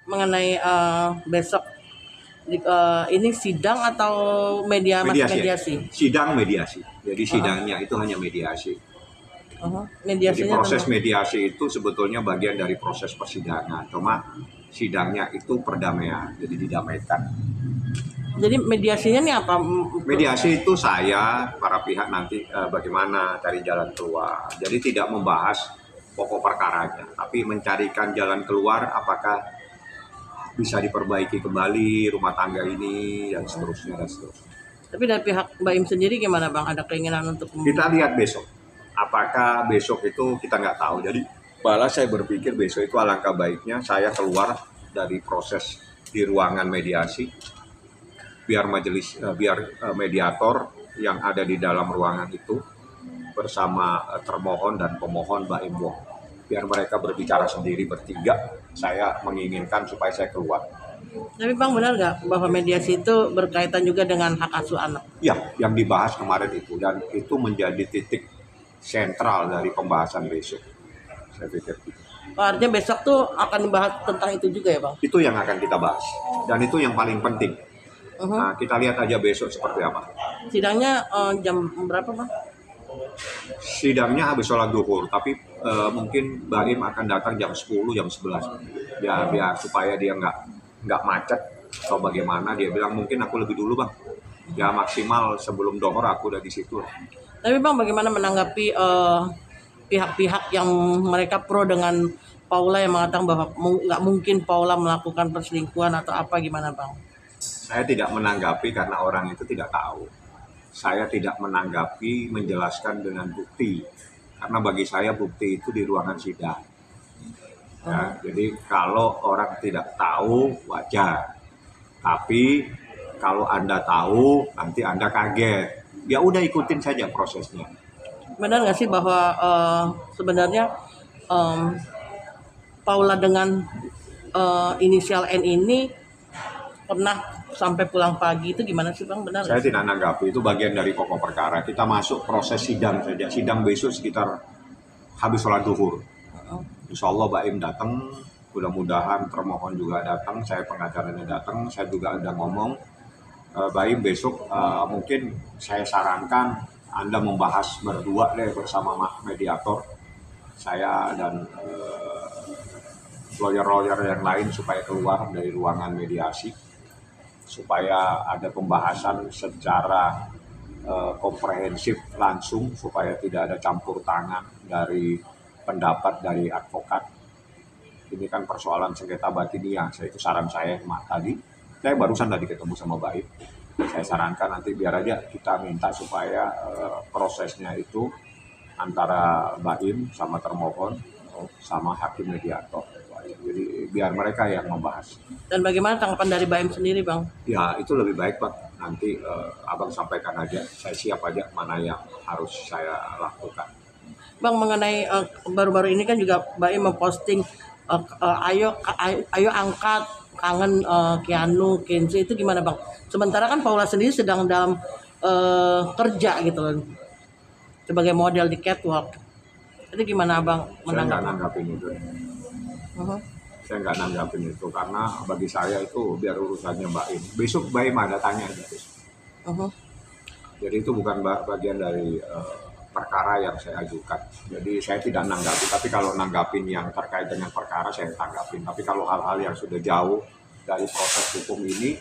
mengenai besok ini sidang atau mediasi? Sidang mediasi. Jadi sidangnya itu hanya mediasi. Jadi Mediasinya proses tentang mediasi itu sebetulnya bagian dari proses persidangan. Cuma sidangnya itu perdamaian, jadi didamaikan. jadi mediasinya nih apa? Mediasi itu saya, para pihak nanti bagaimana cari jalan keluar. Jadi tidak membahas pokok perkaranya, tapi mencarikan jalan keluar apakah bisa diperbaiki kembali rumah tangga ini dan seterusnya dan seterusnya. Tapi dari pihak Mbak Im sendiri gimana Bang? Ada keinginan untuk Kita lihat besok. Apakah besok itu kita nggak tahu. Jadi malah saya berpikir besok itu alangkah baiknya saya keluar dari proses di ruangan mediasi, biar mediator yang ada di dalam ruangan itu bersama termohon dan pemohon Mbak Im Wong. Biar mereka berbicara sendiri bertiga. Saya menginginkan supaya saya keluar. Tapi Bang benar nggak bahwa mediasi itu berkaitan juga dengan hak asuh anak? Ya, yang dibahas kemarin itu dan itu menjadi titik sentral dari pembahasan besok. Saya pikir gitu. Artinya besok tuh akan dibahas tentang itu juga ya Bang? Itu yang akan kita bahas dan itu yang paling penting. Nah, kita lihat aja besok seperti apa. Sidangnya jam berapa Bang? Sidangnya habis sholat duhur, tapi mungkin Mbak Im akan datang jam 10, jam 11. Biar supaya dia nggak macet atau bagaimana. Dia bilang mungkin aku lebih dulu Bang. Ya maksimal sebelum dohor aku udah di situ. Tapi Bang bagaimana menanggapi pihak-pihak yang mereka pro dengan Paula yang mengatakan bahwa nggak mungkin Paula melakukan perselingkuhan atau apa, gimana Bang? Saya tidak menanggapi karena orang itu tidak tahu. Saya tidak menanggapi, menjelaskan dengan bukti. Karena bagi saya bukti itu di ruangan sidang. Ya, jadi kalau orang tidak tahu wajar. Tapi kalau Anda tahu nanti Anda kaget. Ya udah ikutin saja prosesnya. Benar nggak sih bahwa sebenarnya Paula dengan inisial N ini pernah sampai pulang pagi, itu gimana sih Bang? Benar Saya nggak sih? tidak menanggapi, itu bagian dari pokok perkara. Kita masuk proses sidang saja. Sidang besok sekitar habis sholat duhur. Insya Allah Mbak Im datang, mudah-mudahan termohon juga datang, saya pengacaranya datang, saya juga ada ngomong. Mbak Im besok mungkin saya sarankan Anda membahas berdua deh bersama mediator, saya dan lawyer-lawyer yang lain supaya keluar dari ruangan mediasi, supaya ada pembahasan secara komprehensif langsung, supaya tidak ada campur tangan dari pendapat dari advokat. Ini kan persoalan sengketa batiniah, itu saran saya tadi. Saya barusan tadi ketemu sama Mbak Im. Saya sarankan nanti biar aja kita minta supaya prosesnya itu antara Mbak Im sama termohon sama hakim mediator. Jadi biar mereka yang membahas. Dan bagaimana tanggapan dari Mbak Im sendiri Bang? Ya itu lebih baik Bang. Nanti Abang sampaikan aja. Saya siap aja mana yang harus saya lakukan. Bang mengenai baru-baru ini kan juga Mbak Im memposting ayo angkat kangen Keanu, Kenzi, itu gimana Bang? Sementara kan Paula sendiri sedang dalam kerja gitu loh, sebagai model di catwalk. Itu gimana Bang Saya nggak menanggapi? nanggapin itu. Saya nggak nanggapin itu karena bagi saya itu biar urusannya Mbak Im. Besok Mbak Im ada tanya gitu. Jadi itu bukan bagian dari perkara yang saya ajukan. Jadi saya tidak nanggapi. Tapi kalau nanggapin yang terkait dengan perkara saya tanggapin. Tapi kalau hal-hal yang sudah jauh dari proses hukum ini,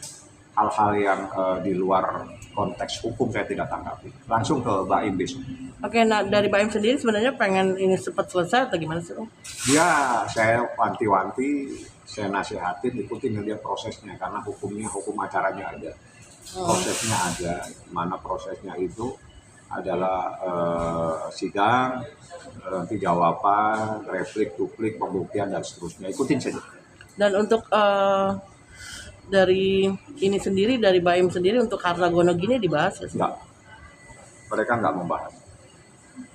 hal-hal yang di luar konteks hukum saya tidak tanggapi. Langsung ke Mbak Im besok. Oke, nah dari Mbak Im sendiri sebenarnya pengen ini cepat selesai atau gimana sih Bang? Ya saya wanti-wanti, saya nasihatin, ikutin dia prosesnya. Karena hukumnya, hukum acaranya ada. Prosesnya ada. Mana prosesnya itu adalah sidang, nanti jawaban, replik, duplik, pembuktian, dan seterusnya. Ikutin saja. Dan untuk dari ini sendiri, dari Mbak Im sendiri untuk harta gono gini dibahas ya sih? Enggak, mereka nggak membahas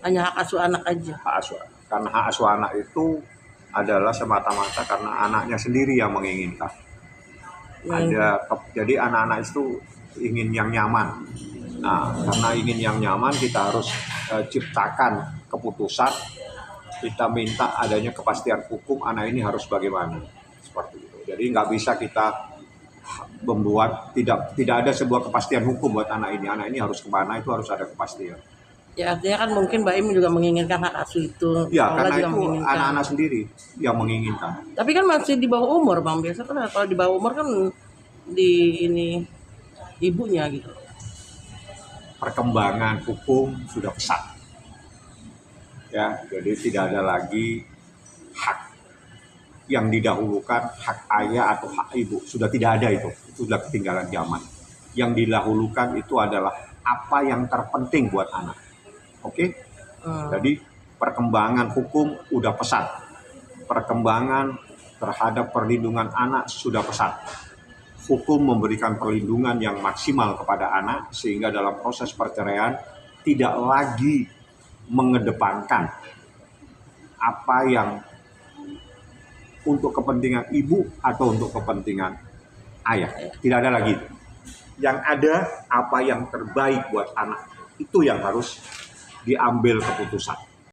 Hanya hak asuh anak aja. hak asuh. Karena hak asuh anak itu adalah semata-mata karena anaknya sendiri yang menginginkan. Jadi anak-anak itu ingin yang nyaman. Nah, karena ingin yang nyaman kita harus ciptakan keputusan. Kita minta adanya kepastian hukum, anak ini harus bagaimana, seperti itu. Jadi nggak bisa kita membuat tidak ada sebuah kepastian hukum buat anak ini. Anak ini harus kemana, itu harus ada kepastian. Ya artinya kan mungkin Mbak Im juga menginginkan hak asuh itu. Ya, Paula karena juga itu menginginkan. anak-anak sendiri yang menginginkan. Tapi kan masih di bawah umur Bang. Biasa kan kalau di bawah umur kan di ini ibunya gitu. Perkembangan hukum sudah pesat. Ya, jadi tidak ada lagi hak yang didahulukan, hak ayah atau hak ibu. Sudah tidak ada itu sudah ketinggalan zaman. Yang didahulukan itu adalah apa yang terpenting buat anak. Oke? Jadi perkembangan hukum udah pesat. Perkembangan terhadap perlindungan anak sudah pesat. Hukum memberikan perlindungan yang maksimal kepada anak sehingga dalam proses perceraian tidak lagi mengedepankan apa yang untuk kepentingan ibu atau untuk kepentingan ayah. Tidak ada lagi. Yang ada apa yang terbaik buat anak. Itu yang harus diambil keputusan.